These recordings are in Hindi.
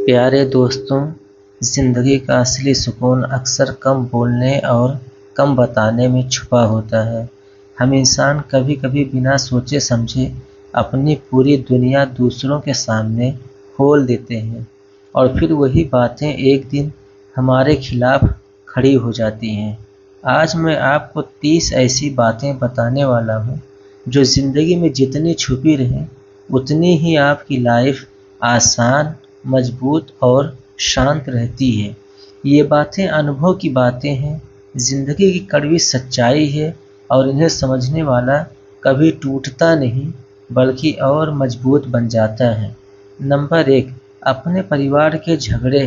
प्यारे दोस्तों, ज़िंदगी का असली सुकून अक्सर कम बोलने और कम बताने में छुपा होता है। हम इंसान कभी-कभी बिना सोचे समझे अपनी पूरी दुनिया दूसरों के सामने खोल देते हैं और फिर वही बातें एक दिन हमारे खिलाफ खड़ी हो जाती हैं। आज मैं आपको 30 ऐसी बातें बताने वाला हूँ जो ज़िंदगी में जितनी छुपी रहें उतनी ही आपकी लाइफ आसान, मजबूत और शांत रहती है। ये बातें अनुभव की बातें हैं, ज़िंदगी की कड़वी सच्चाई है और इन्हें समझने वाला कभी टूटता नहीं बल्कि और मजबूत बन जाता है। नंबर 1, अपने परिवार के झगड़े।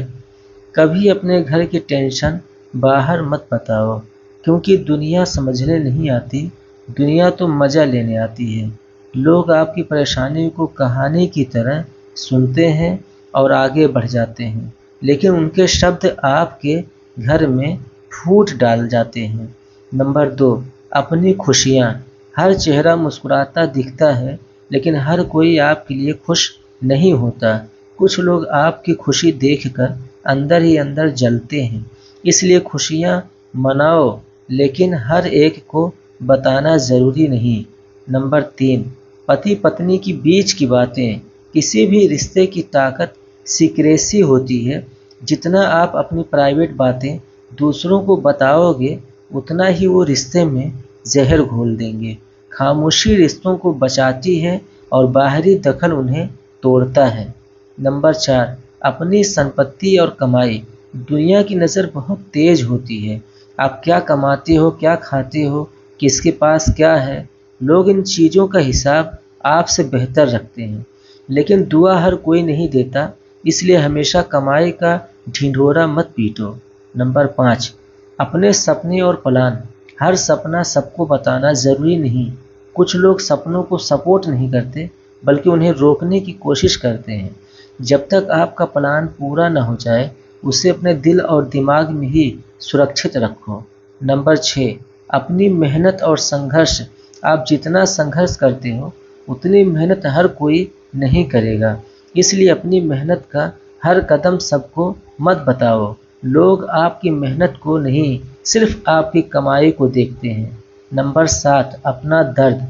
कभी अपने घर की टेंशन बाहर मत बताओ, क्योंकि दुनिया समझने नहीं आती, दुनिया तो मज़ा लेने आती है। लोग आपकी परेशानी को कहानी की तरह सुनते हैं और आगे बढ़ जाते हैं, लेकिन उनके शब्द आपके घर में फूट डाल जाते हैं। नंबर 2, अपनी खुशियाँ। हर चेहरा मुस्कुराता दिखता है, लेकिन हर कोई आपके लिए खुश नहीं होता। कुछ लोग आपकी खुशी देखकर अंदर ही अंदर जलते हैं, इसलिए खुशियाँ मनाओ, लेकिन हर एक को बताना ज़रूरी नहीं। नंबर 3, पति पत्नी की बीच की बातें। किसी भी रिश्ते की ताकत सीक्रेसी होती है। जितना आप अपनी प्राइवेट बातें दूसरों को बताओगे, उतना ही वो रिश्ते में जहर घोल देंगे। खामोशी रिश्तों को बचाती है और बाहरी दखल उन्हें तोड़ता है। नंबर 4, अपनी संपत्ति और कमाई। दुनिया की नज़र बहुत तेज होती है। आप क्या कमाते हो, क्या खाते हो, किसके पास क्या है, लोग इन चीज़ों का हिसाब आपसे बेहतर रखते हैं। लेकिन दुआ हर कोई नहीं देता, इसलिए हमेशा कमाई का ढिंढोरा मत पीटो। नंबर 5, अपने सपने और प्लान। हर सपना सबको बताना ज़रूरी नहीं। कुछ लोग सपनों को सपोर्ट नहीं करते, बल्कि उन्हें रोकने की कोशिश करते हैं। जब तक आपका प्लान पूरा न हो जाए, उसे अपने दिल और दिमाग में ही सुरक्षित रखो। नंबर 6, अपनी मेहनत और संघर्ष। आप जितना संघर्ष करते हो, उतनी मेहनत हर कोई नहीं करेगा, इसलिए अपनी मेहनत का हर कदम सबको मत बताओ। लोग आपकी मेहनत को नहीं, सिर्फ आपकी कमाई को देखते हैं। नंबर 7, अपना दर्द।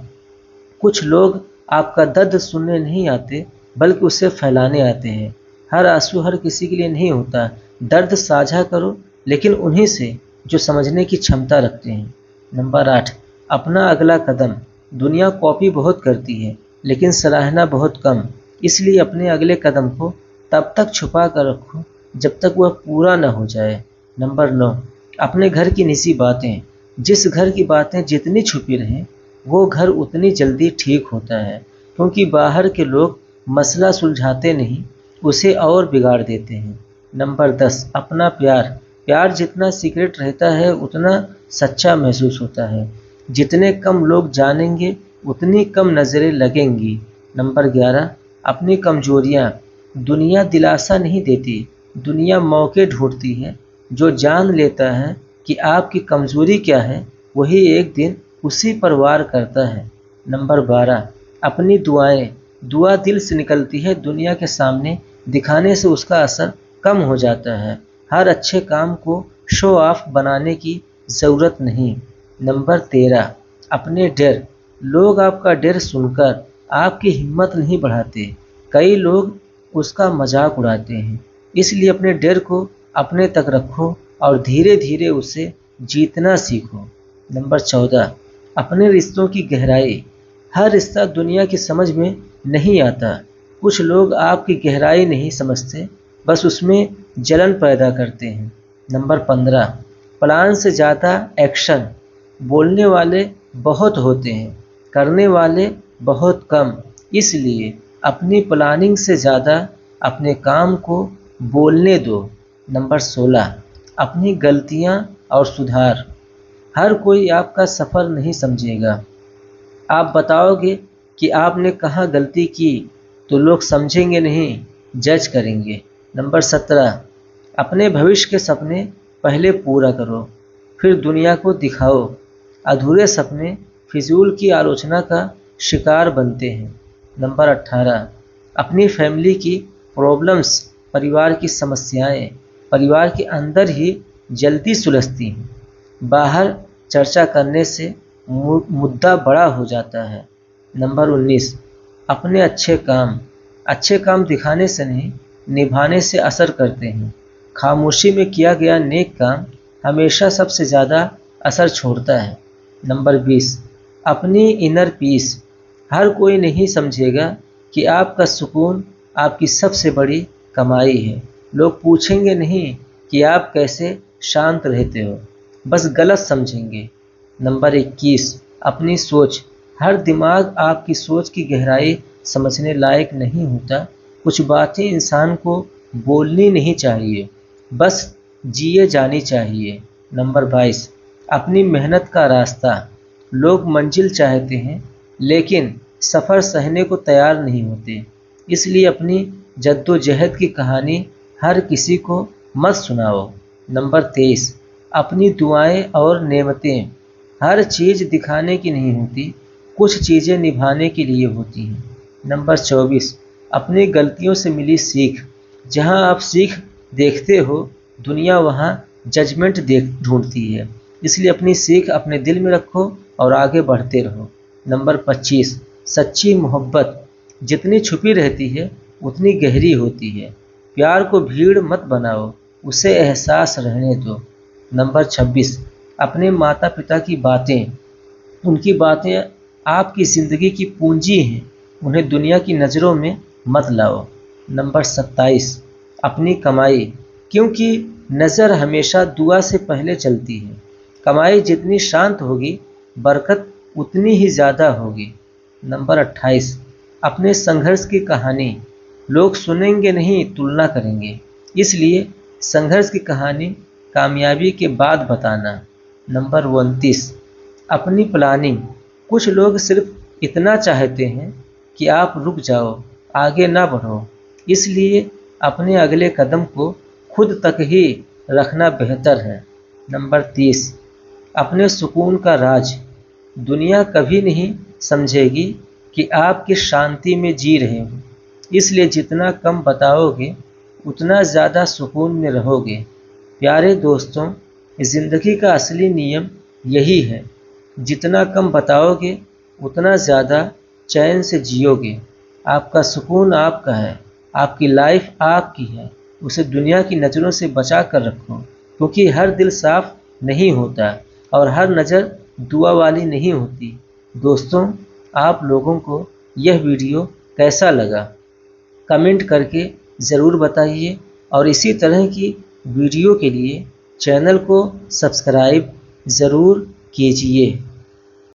कुछ लोग आपका दर्द सुनने नहीं आते, बल्कि उसे फैलाने आते हैं। हर आंसू हर किसी के लिए नहीं होता। दर्द साझा करो, लेकिन उन्हीं से जो समझने की क्षमता रखते हैं। नंबर 8, अपना अगला कदम। दुनिया कॉपी बहुत करती है, लेकिन सराहना बहुत कम। इसलिए अपने अगले कदम को तब तक छुपा कर रखो जब तक वह पूरा न हो जाए। नंबर 9, अपने घर की निजी बातें। जिस घर की बातें जितनी छुपी रहें, वो घर उतनी जल्दी ठीक होता है, क्योंकि बाहर के लोग मसला सुलझाते नहीं, उसे और बिगाड़ देते हैं। नंबर 10, अपना प्यार। प्यार जितना सीक्रेट रहता है, उतना सच्चा महसूस होता है। जितने कम लोग जानेंगे, उतनी कम नज़रें लगेंगी। नंबर 11, अपनी कमजोरियाँ। दुनिया दिलासा नहीं देती, दुनिया मौके ढूंढती है। जो जान लेता है कि आपकी कमजोरी क्या है, वही एक दिन उसी पर वार करता है। नंबर 12, अपनी दुआएं। दुआ दिल से निकलती है, दुनिया के सामने दिखाने से उसका असर कम हो जाता है। हर अच्छे काम को शो ऑफ बनाने की ज़रूरत नहीं। नंबर 13, अपने डर। लोग आपका डर सुनकर आपकी हिम्मत नहीं बढ़ाते, कई लोग उसका मजाक उड़ाते हैं। इसलिए अपने डर को अपने तक रखो और धीरे धीरे उसे जीतना सीखो। नंबर 14, अपने रिश्तों की गहराई। हर रिश्ता दुनिया की समझ में नहीं आता। कुछ लोग आपकी गहराई नहीं समझते, बस उसमें जलन पैदा करते हैं। नंबर 15, प्लान से ज़्यादा एक्शन। बोलने वाले बहुत होते हैं, करने वाले बहुत कम। इसलिए अपनी प्लानिंग से ज़्यादा अपने काम को बोलने दो। नंबर 16, अपनी गलतियाँ और सुधार। हर कोई आपका सफ़र नहीं समझेगा। आप बताओगे कि आपने कहाँ गलती की, तो लोग समझेंगे नहीं, जज करेंगे। नंबर 17, अपने भविष्य के सपने पहले पूरा करो, फिर दुनिया को दिखाओ। अधूरे सपने फिजूल की आलोचना का शिकार बनते हैं। नंबर 18, अपनी फैमिली की प्रॉब्लम्स परिवार की समस्याएं परिवार के अंदर ही जल्दी सुलझती हैं। बाहर चर्चा करने से मुद्दा बड़ा हो जाता है। नंबर 19, अपने अच्छे काम दिखाने से नहीं, निभाने से असर करते हैं। खामोशी में किया गया नेक काम हमेशा सबसे ज़्यादा असर छोड़ता है। नंबर 20, अपनी इनर पीस। हर कोई नहीं समझेगा कि आपका सुकून आपकी सबसे बड़ी कमाई है। लोग पूछेंगे नहीं कि आप कैसे शांत रहते हो, बस गलत समझेंगे। नंबर 21, अपनी सोच। हर दिमाग आपकी सोच की गहराई समझने लायक नहीं होता। कुछ बातें इंसान को बोलनी नहीं चाहिए, बस जिए जानी चाहिए। नंबर 22, अपनी मेहनत का रास्ता। लोग मंजिल चाहते हैं लेकिन सफ़र सहने को तैयार नहीं होते, इसलिए अपनी जद्दोजहद की कहानी हर किसी को मत सुनाओ। नंबर 23, अपनी दुआएं और नेमतें। हर चीज़ दिखाने की नहीं होती, कुछ चीज़ें निभाने के लिए होती हैं। नंबर 24, अपनी गलतियों से मिली सीख। जहां आप सीख देखते हो, दुनिया वहां जजमेंट ढूंढती है, इसलिए अपनी सीख अपने दिल में रखो और आगे बढ़ते रहो। नंबर 25, सच्ची मोहब्बत। जितनी छुपी रहती है उतनी गहरी होती है। प्यार को भीड़ मत बनाओ, उसे एहसास रहने दो। नंबर 26, अपने माता पिता की बातें। उनकी बातें आपकी ज़िंदगी की पूंजी हैं, उन्हें दुनिया की नज़रों में मत लाओ। नंबर 27, अपनी कमाई। क्योंकि नज़र हमेशा दुआ से पहले चलती है। कमाई जितनी शांत होगी, बरकत उतनी ही ज़्यादा होगी। नंबर 28, अपने संघर्ष की कहानी। लोग सुनेंगे नहीं, तुलना करेंगे, इसलिए संघर्ष की कहानी कामयाबी के बाद बताना। नंबर 29, अपनी प्लानिंग। कुछ लोग सिर्फ इतना चाहते हैं कि आप रुक जाओ, आगे ना बढ़ो, इसलिए अपने अगले कदम को खुद तक ही रखना बेहतर है। नंबर 30, अपने सुकून का राज। दुनिया कभी नहीं समझेगी कि आप किस शांति में जी रहे हो, इसलिए जितना कम बताओगे उतना ज़्यादा सुकून में रहोगे। प्यारे दोस्तों, ज़िंदगी का असली नियम यही है, जितना कम बताओगे उतना ज़्यादा चैन से जियोगे। आपका सुकून आपका है, आपकी लाइफ आपकी है, उसे दुनिया की नज़रों से बचा कर रखो, क्योंकि हर दिल साफ नहीं होता और हर नज़र दुआ वाली नहीं होती। दोस्तों, आप लोगों को यह वीडियो कैसा लगा, कमेंट करके ज़रूर बताइए और इसी तरह की वीडियो के लिए चैनल को सब्सक्राइब ज़रूर कीजिए।